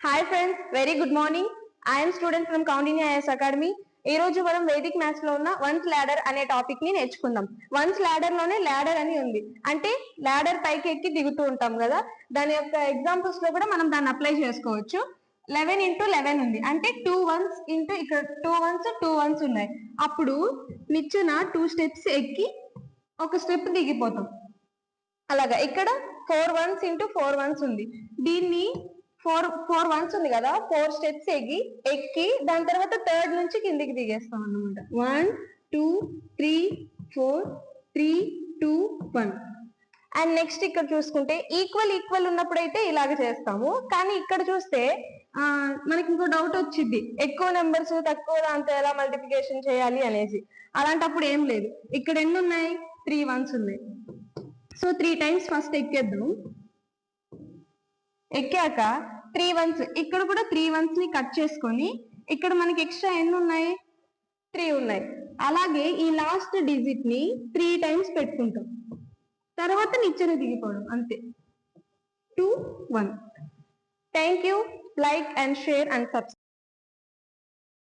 Hi friends, very good morning. I'm student from Kaundinya IAS academy. ఈ రోజు మనం Vedic maths లో ఉన్న వన్స్ ల్యాడర్ అనే టాపిక్ ని నేర్చుకుందాం. వన్స్ ల్యాడర్ లోనే ల్యాడర్ అని ఉంది, అంటే ల్యాడర్ పైకి ఎక్కి దిగుతూ ఉంటాం కదా. దాని యొక్క ఎగ్జాంపుల్స్ లో కూడా మనం దాన్ని అప్లై చేసుకోవచ్చు. 11 into 11 ఉంది, అంటే 2 ones ఇంటూ ఇక్కడ 2 ones ఉన్నాయి. అప్పుడు నిచ్చెన 2 steps ఎక్కి ఒక స్టెప్ దిగిపోతాం. అలాగా ఇక్కడ 4 ones into 4 ones ఉంది. దీన్ని ఫోర్ వన్స్ ఉంది కదా, 4 steps ఎక్కి దాని తర్వాత థర్డ్ నుంచి కిందికి దిగేస్తాం అన్నమాట. 1 2 3 4 3 2 1. అండ్ నెక్స్ట్ ఇక్కడ చూసుకుంటే ఈక్వల్ ఉన్నప్పుడు అయితే ఇలాగ చేస్తాము. కానీ ఇక్కడ చూస్తే మనకి ఇంకో డౌట్ వచ్చింది, ఎక్కువ నెంబర్స్ తక్కువ దాంతో ఎలా మల్టిప్లికేషన్ చేయాలి అనేసి. అలాంటప్పుడు ఏం లేదు, ఇక్కడ ఎన్ని ఉన్నాయి, 3 ones ఉన్నాయి. సో 3 times ఫస్ట్ ఎక్కేద్దాం. ఎక్కాక 3 ones, ఇక్కడ కూడా 3 ones ని కట్ చేసుకొని ఇక్కడ మనకి ఎక్స్ట్రా ఎన్ని ఉన్నాయి, 3 ఉన్నాయి. అలాగే ఈ లాస్ట్ డిజిట్ ని 3 times పెట్టుకుంటాం, తర్వాత నిచ్చెన దిగిపోవడం, అంతే. 2 1. Thank you. Like and share and subscribe.